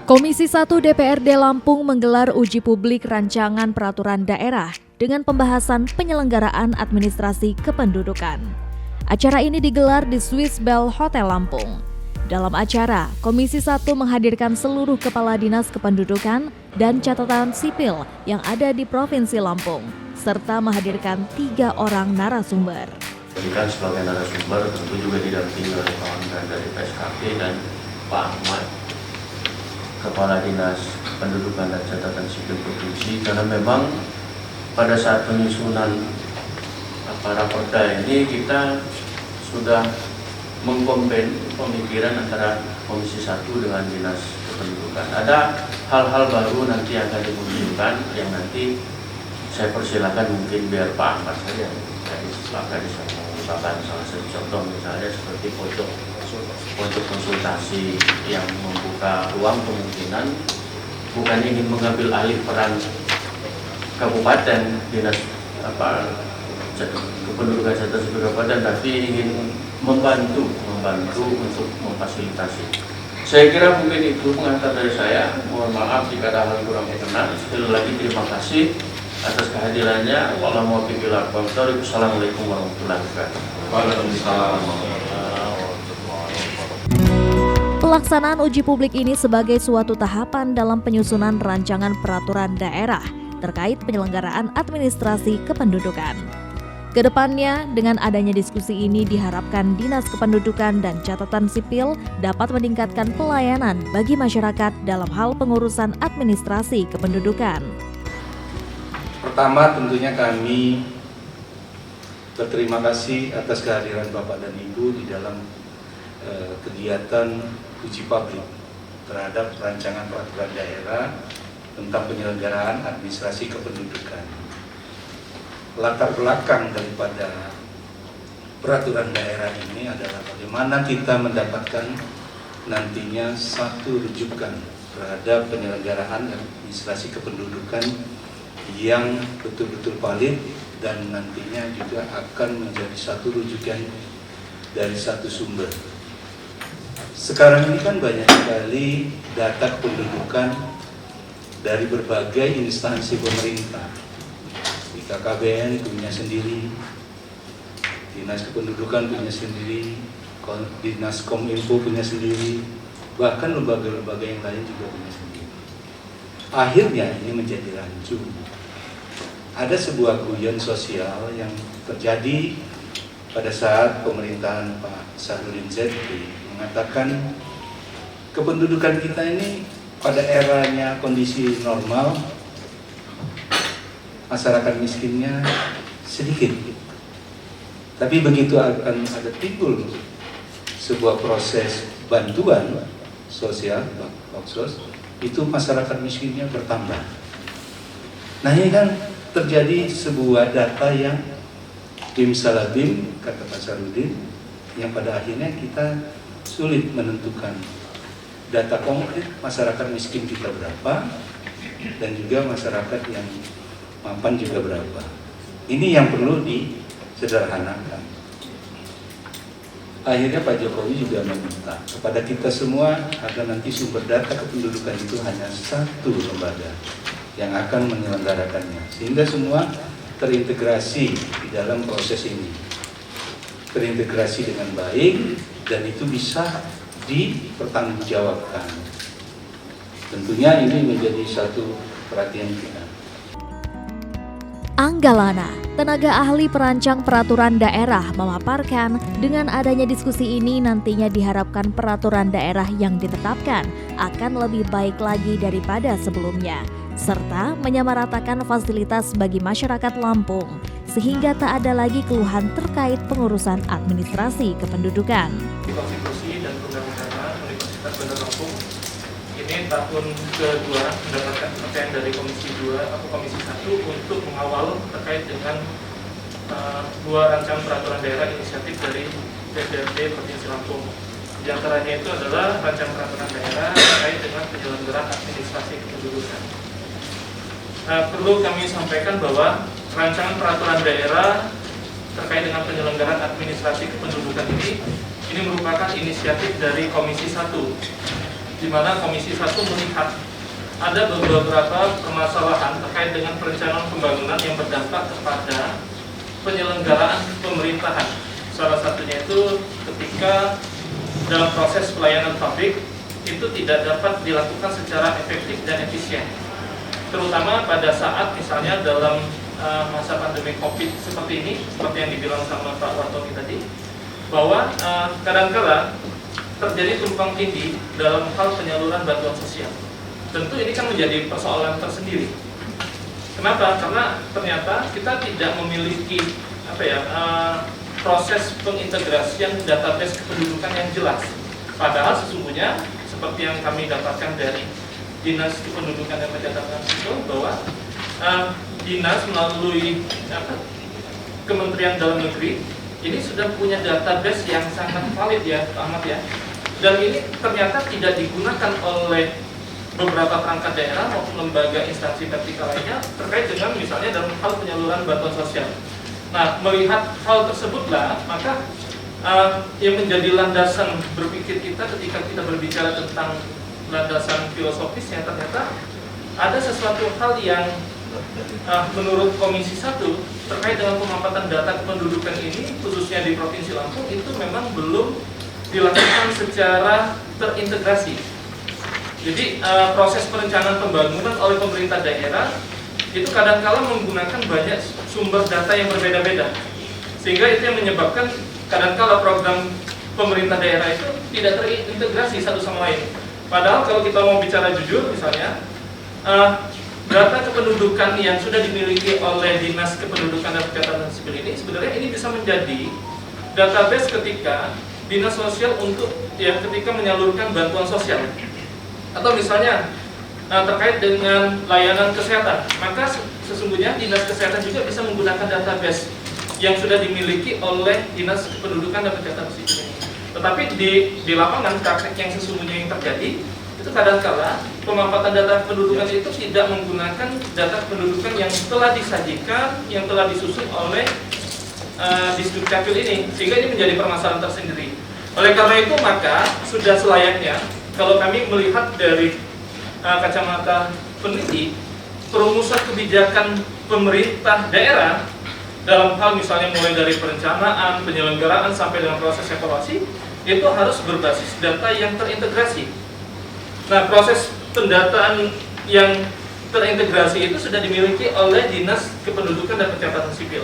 Komisi 1 DPRD Lampung menggelar uji publik rancangan peraturan daerah dengan pembahasan penyelenggaraan administrasi kependudukan. Acara ini digelar di Swiss Bell Hotel Lampung. Dalam acara, Komisi 1 menghadirkan seluruh kepala dinas kependudukan dan catatan sipil yang ada di Provinsi Lampung, serta menghadirkan 3 orang narasumber. Jadikan sebagai narasumber tentu juga didampingi oleh kawan-kawan dari PSKP dan Pak Ahmad, Kepala Dinas Pendudukan dan Catatan Sipil Provinsi, karena memang pada saat penyusunan raperda ini kita sudah mengkombin pemikiran antara Komisi 1 dengan Dinas Kependudukan. Ada hal-hal baru nanti yang akan dimunculkan yang nanti saya persilakan mungkin biar Pak Ahmad saja silakan mengungkapkan salah satu contoh, misalnya seperti pojok konsultasi yang membuka ruang kemungkinan bukan ingin mengambil alih peran kabupaten dinas kependudukan catatan sipil kabupaten, tapi ingin membantu untuk memfasilitasi. Saya kira mungkin itu pengantar dari saya. Mohon maaf jika ada hal kurang berkenan. Sekali lagi terima kasih atas kehadirannya. Wassalamualaikum warahmatullahi wabarakatuh. Waalaikumsalam. Pelaksanaan uji publik ini sebagai suatu tahapan dalam penyusunan rancangan peraturan daerah terkait penyelenggaraan administrasi kependudukan. Kedepannya, dengan adanya diskusi ini diharapkan Dinas Kependudukan dan Catatan Sipil dapat meningkatkan pelayanan bagi masyarakat dalam hal pengurusan administrasi kependudukan. Pertama, tentunya kami berterima kasih atas kehadiran Bapak dan Ibu di dalam kegiatan uji publik terhadap rancangan peraturan daerah tentang penyelenggaraan administrasi kependudukan. Latar belakang daripada peraturan daerah ini adalah bagaimana kita mendapatkan nantinya satu rujukan terhadap penyelenggaraan administrasi kependudukan yang betul-betul valid dan nantinya juga akan menjadi satu rujukan dari satu sumber. Sekarang ini kan banyak sekali data kependudukan dari berbagai instansi pemerintah. BKKBN punya sendiri, Dinas Kependudukan punya sendiri, Dinas Kominfo punya sendiri, bahkan lembaga-lembaga yang lain juga punya sendiri. Akhirnya ini menjadi rancu. Ada sebuah guyon sosial yang terjadi pada saat pemerintahan Pak Sahrudin Zebri mengatakan kependudukan kita ini pada eranya kondisi normal, masyarakat miskinnya sedikit. Tapi begitu akan ada timbul sebuah proses bantuan sosial, baksos, itu masyarakat miskinnya bertambah. Nah ini kan terjadi sebuah data yang bim kata Pak Sarudin, yang pada akhirnya kita sulit menentukan data konkret masyarakat miskin kita berapa dan juga masyarakat yang mampan juga berapa. Ini yang perlu disederhanakan. Akhirnya Pak Jokowi juga meminta kepada kita semua agar nanti sumber data kependudukan itu hanya satu lembaga yang akan menyelenggarakannya, sehingga semua terintegrasi di dalam proses ini, terintegrasi dengan baik dan itu bisa dipertanggungjawabkan. Tentunya ini menjadi satu perhatian kita. Anggalana, tenaga ahli perancang peraturan daerah, memaparkan dengan adanya diskusi ini nantinya diharapkan peraturan daerah yang ditetapkan akan lebih baik lagi daripada sebelumnya, serta menyamaratakan fasilitas bagi masyarakat Lampung, sehingga tak ada lagi keluhan terkait pengurusan administrasi kependudukan. Konstitusi dan Perundang-undangan Universitas Bandar Lampung ini tahun kedua mendapatkan kepercayaan dari Komisi 2 atau Komisi 1 untuk mengawal terkait dengan dua rancangan peraturan daerah inisiatif dari DPRD Provinsi Lampung. Di antaranya itu adalah rancangan peraturan daerah terkait dengan penyelenggaraan administrasi kependudukan. Perlu kami sampaikan bahwa rancangan peraturan daerah terkait dengan penyelenggaraan administrasi kependudukan ini merupakan inisiatif dari Komisi 1 di mana Komisi 1 melihat ada beberapa permasalahan terkait dengan perencanaan pembangunan yang berdampak kepada penyelenggaraan pemerintahan. Salah satunya itu ketika dalam proses pelayanan publik itu tidak dapat dilakukan secara efektif dan efisien. Terutama pada saat misalnya dalam masa pandemi COVID seperti ini, seperti yang dibilang sama Pak Wartogi tadi, bahwa kadang-kala terjadi tumpang tindih dalam hal penyaluran bantuan sosial. Tentu ini kan menjadi persoalan tersendiri. Kenapa? Karena ternyata kita tidak memiliki proses pengintegrasian database kependudukan yang jelas. Padahal sesungguhnya seperti yang kami dapatkan dari Dinas Kependudukan dan Pencatatan Sipil bahwa Dinas melalui Kementerian Dalam Negeri ini sudah punya database yang sangat valid ya Pak Ahmad ya. Dan ini ternyata tidak digunakan oleh beberapa perangkat daerah maupun lembaga instansi vertikal lainnya terkait dengan misalnya dalam hal penyaluran bantuan sosial. Nah, melihat hal tersebutlah, maka yang menjadi landasan berpikir kita ketika kita berbicara tentang landasan filosofisnya, ternyata ada sesuatu hal yang menurut Komisi 1 terkait dengan pemampatan data kependudukan ini, khususnya di Provinsi Lampung, itu memang belum dilakukan secara terintegrasi. Jadi proses perencanaan pembangunan oleh pemerintah daerah itu kadang-kala menggunakan banyak sumber data yang berbeda-beda, sehingga itu yang menyebabkan kadang-kala program pemerintah daerah itu tidak terintegrasi satu sama lain. Padahal kalau kita mau bicara jujur, misalnya data kependudukan yang sudah dimiliki oleh Dinas Kependudukan dan Pencatatan Sipil ini sebenarnya ini bisa menjadi database ketika Dinas Sosial untuk ketika menyalurkan bantuan sosial, atau misalnya terkait dengan layanan kesehatan, maka sesungguhnya Dinas Kesehatan juga bisa menggunakan database yang sudah dimiliki oleh Dinas Kependudukan dan Pencatatan Sipil ini. Tetapi di lapangan praktek yang sesungguhnya yang terjadi itu kadang-kala pemampatan data kependudukan itu tidak menggunakan data kependudukan yang telah disajikan, yang telah disusun oleh Disdukcapil ini, sehingga ini menjadi permasalahan tersendiri. Oleh karena itu maka sudah selayaknya kalau kami melihat dari kacamata peneliti, perumusan kebijakan pemerintah daerah dalam hal misalnya mulai dari perencanaan, penyelenggaraan sampai dengan proses evaluasi itu harus berbasis data yang terintegrasi. Nah, proses pendataan yang terintegrasi itu sudah dimiliki oleh Dinas Kependudukan dan Pencatatan Sipil.